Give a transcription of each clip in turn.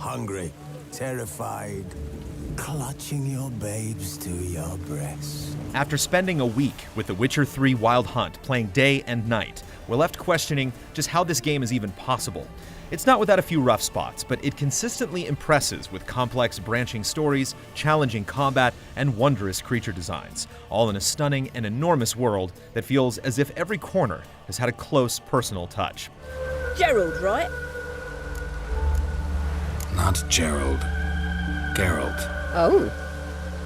hungry, terrified, clutching your babes to your breast. After spending a week with The Witcher 3 Wild Hunt, playing day and night, we're left questioning just how this game is even possible. It's not without a few rough spots, but it consistently impresses with complex branching stories, challenging combat, and wondrous creature designs, all in a stunning and enormous world that feels as if every corner has had a close personal touch. Gerald, right? Not Gerald. Geralt. Oh.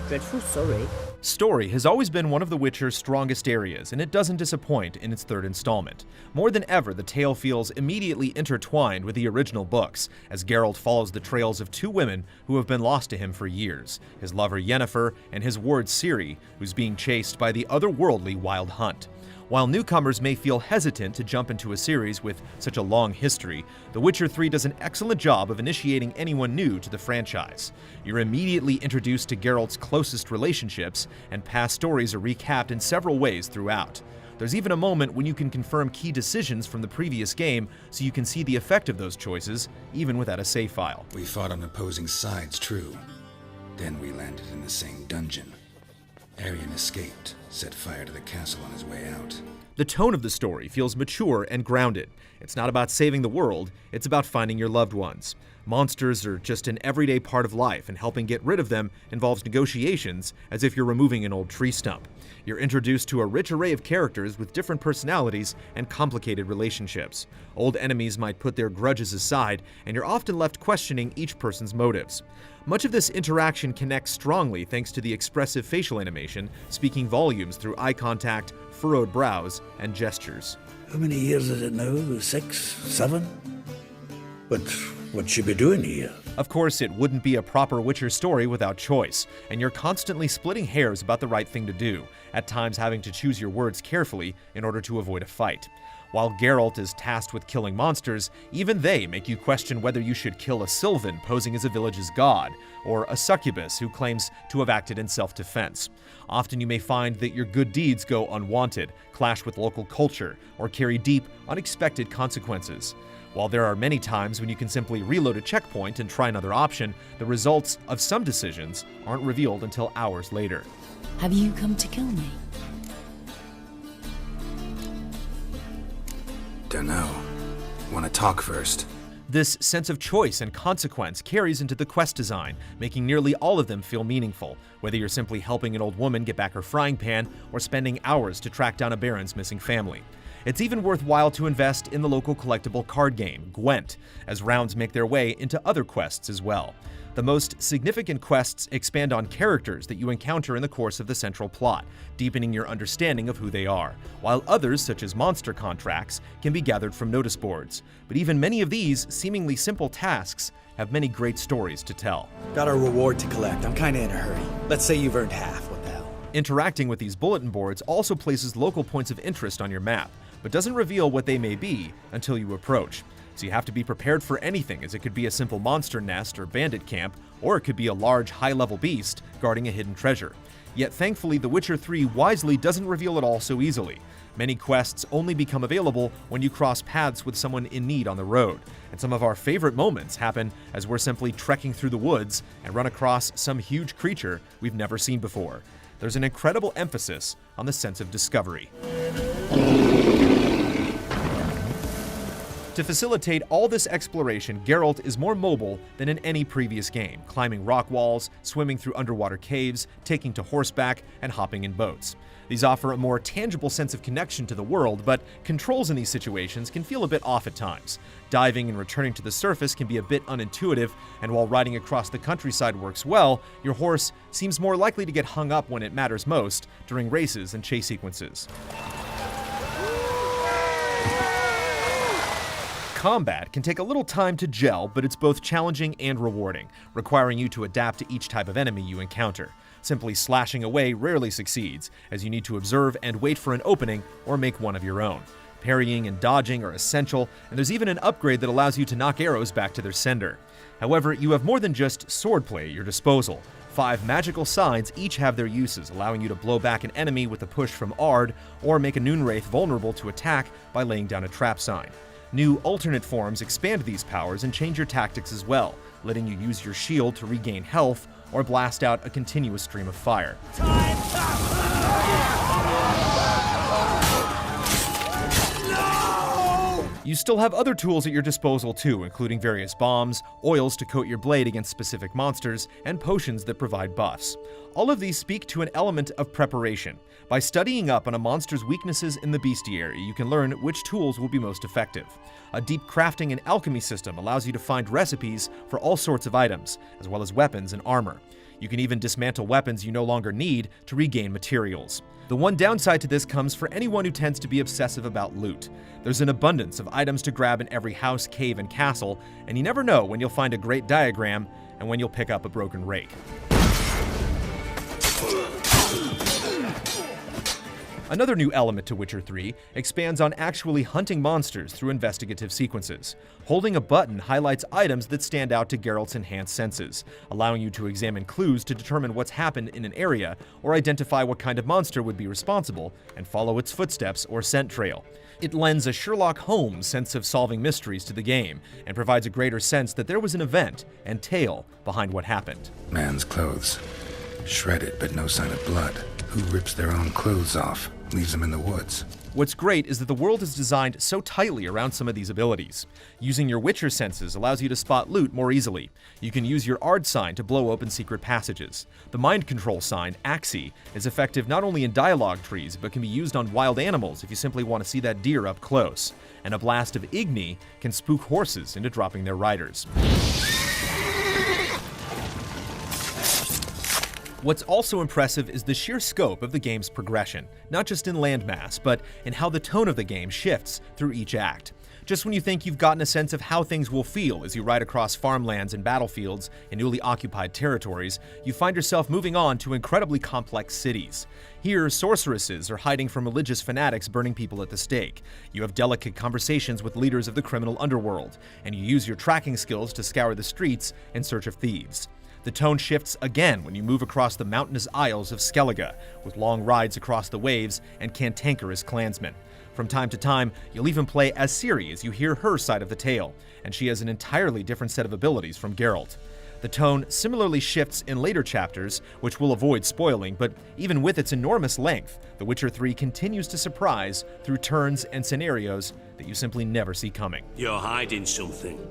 Dreadful sorry. Story has always been one of The Witcher's strongest areas, and it doesn't disappoint in its third installment. More than ever, the tale feels immediately intertwined with the original books, as Geralt follows the trails of two women who have been lost to him for years, his lover Yennefer and his ward Ciri, who's being chased by the otherworldly Wild Hunt. While newcomers may feel hesitant to jump into a series with such a long history, The Witcher 3 does an excellent job of initiating anyone new to the franchise. You're immediately introduced to Geralt's closest relationships, and past stories are recapped in several ways throughout. There's even a moment when you can confirm key decisions from the previous game, so you can see the effect of those choices, even without a save file. We fought on opposing sides, true. Then we landed in the same dungeon. Aryan escaped, set fire to the castle on his way out. The tone of the story feels mature and grounded. It's not about saving the world, it's about finding your loved ones. Monsters are just an everyday part of life, and helping get rid of them involves negotiations, as if you're removing an old tree stump. You're introduced to a rich array of characters with different personalities and complicated relationships. Old enemies might put their grudges aside, and you're often left questioning each person's motives. Much of this interaction connects strongly thanks to the expressive facial animation, speaking volumes through eye contact, furrowed brows, and gestures. How many years is it now? 6, 7? But what should be doing here? Of course, it wouldn't be a proper Witcher story without choice, and you're constantly splitting hairs about the right thing to do, at times having to choose your words carefully in order to avoid a fight. While Geralt is tasked with killing monsters, even they make you question whether you should kill a Sylvan posing as a village's god, or a succubus who claims to have acted in self-defense. Often you may find that your good deeds go unwanted, clash with local culture, or carry deep, unexpected consequences. While there are many times when you can simply reload a checkpoint and try another option, the results of some decisions aren't revealed until hours later. Have you come to kill me? Dunno. Wanna talk first? This sense of choice and consequence carries into the quest design, making nearly all of them feel meaningful, whether you're simply helping an old woman get back her frying pan or spending hours to track down a baron's missing family. It's even worthwhile to invest in the local collectible card game, Gwent, as rounds make their way into other quests as well. The most significant quests expand on characters that you encounter in the course of the central plot, deepening your understanding of who they are, while others, such as monster contracts, can be gathered from notice boards. But even many of these seemingly simple tasks have many great stories to tell. Got a reward to collect. I'm kinda in a hurry. Let's say you've earned half. What the hell? Interacting with these bulletin boards also places local points of interest on your map, but doesn't reveal what they may be until you approach. So you have to be prepared for anything, as it could be a simple monster nest or bandit camp, or it could be a large, high-level beast guarding a hidden treasure. Yet thankfully, The Witcher 3 wisely doesn't reveal it all so easily. Many quests only become available when you cross paths with someone in need on the road, and some of our favorite moments happen as we're simply trekking through the woods and run across some huge creature we've never seen before. There's an incredible emphasis on the sense of discovery. To facilitate all this exploration, Geralt is more mobile than in any previous game, climbing rock walls, swimming through underwater caves, taking to horseback, and hopping in boats. These offer a more tangible sense of connection to the world, but controls in these situations can feel a bit off at times. Diving and returning to the surface can be a bit unintuitive, and while riding across the countryside works well, your horse seems more likely to get hung up when it matters most during races and chase sequences. Combat can take a little time to gel, but it's both challenging and rewarding, requiring you to adapt to each type of enemy you encounter. Simply slashing away rarely succeeds, as you need to observe and wait for an opening or make one of your own. Parrying and dodging are essential, and there's even an upgrade that allows you to knock arrows back to their sender. However, you have more than just swordplay at your disposal. 5 magical signs each have their uses, allowing you to blow back an enemy with a push from Ard, or make a Noonwraith vulnerable to attack by laying down a trap sign. New alternate forms expand these powers and change your tactics as well, letting you use your shield to regain health or blast out a continuous stream of fire. You still have other tools at your disposal too, including various bombs, oils to coat your blade against specific monsters, and potions that provide buffs. All of these speak to an element of preparation. By studying up on a monster's weaknesses in the bestiary, you can learn which tools will be most effective. A deep crafting and alchemy system allows you to find recipes for all sorts of items, as well as weapons and armor. You can even dismantle weapons you no longer need to regain materials. The one downside to this comes for anyone who tends to be obsessive about loot. There's an abundance of items to grab in every house, cave, and castle, and you never know when you'll find a great diagram and when you'll pick up a broken rake. Another new element to Witcher 3 expands on actually hunting monsters through investigative sequences. Holding a button highlights items that stand out to Geralt's enhanced senses, allowing you to examine clues to determine what's happened in an area or identify what kind of monster would be responsible and follow its footsteps or scent trail. It lends a Sherlock Holmes sense of solving mysteries to the game and provides a greater sense that there was an event and tale behind what happened. Man's clothes. Shredded, but no sign of blood. Who rips their own clothes off? Leaves them in the woods. What's great is that the world is designed so tightly around some of these abilities. Using your Witcher senses allows you to spot loot more easily. You can use your Ard sign to blow open secret passages. The mind control sign, Axii, is effective not only in dialogue trees, but can be used on wild animals if you simply want to see that deer up close. And a blast of Igni can spook horses into dropping their riders. What's also impressive is the sheer scope of the game's progression, not just in landmass, but in how the tone of the game shifts through each act. Just when you think you've gotten a sense of how things will feel as you ride across farmlands and battlefields in newly occupied territories, you find yourself moving on to incredibly complex cities. Here, sorceresses are hiding from religious fanatics burning people at the stake. You have delicate conversations with leaders of the criminal underworld, and you use your tracking skills to scour the streets in search of thieves. The tone shifts again when you move across the mountainous isles of Skellige, with long rides across the waves and cantankerous clansmen. From time to time, you'll even play as Ciri as you hear her side of the tale, and she has an entirely different set of abilities from Geralt. The tone similarly shifts in later chapters, which we'll avoid spoiling, but even with its enormous length, The Witcher 3 continues to surprise through turns and scenarios that you simply never see coming. You're hiding something,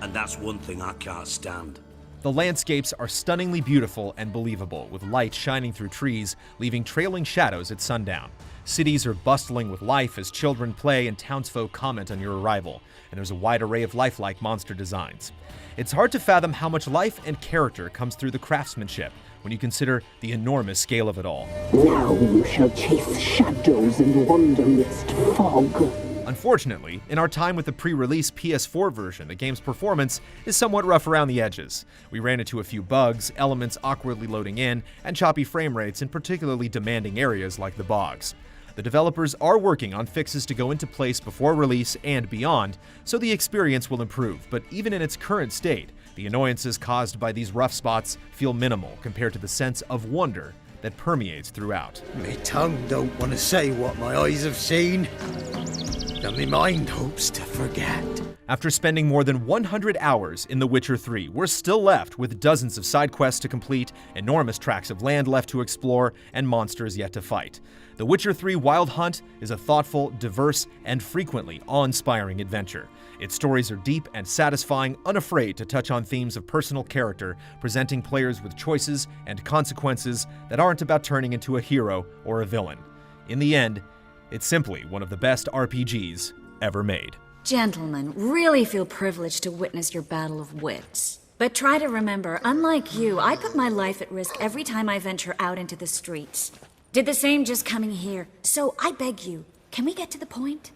and that's one thing I can't stand. The landscapes are stunningly beautiful and believable, with light shining through trees, leaving trailing shadows at sundown. Cities are bustling with life as children play and townsfolk comment on your arrival, and there's a wide array of lifelike monster designs. It's hard to fathom how much life and character comes through the craftsmanship when you consider the enormous scale of it all. Now you shall chase shadows and wander midst fog. Unfortunately, in our time with the pre-release PS4 version, the game's performance is somewhat rough around the edges. We ran into a few bugs, elements awkwardly loading in, and choppy frame rates in particularly demanding areas like the bogs. The developers are working on fixes to go into place before release and beyond, so the experience will improve, but even in its current state, the annoyances caused by these rough spots feel minimal compared to the sense of wonder that permeates throughout. My tongue don't want to say what my eyes have seen, and my mind hopes to forget. After spending more than 100 hours in The Witcher 3, we're still left with dozens of side quests to complete, enormous tracts of land left to explore, and monsters yet to fight. The Witcher 3 Wild Hunt is a thoughtful, diverse, and frequently awe-inspiring adventure. Its stories are deep and satisfying, unafraid to touch on themes of personal character, presenting players with choices and consequences that aren't about turning into a hero or a villain. In the end, it's simply one of the best RPGs ever made. Gentlemen, really feel privileged to witness your battle of wits. But try to remember, unlike you, I put my life at risk every time I venture out into the streets. Did the same just coming here. So I beg you, can we get to the point?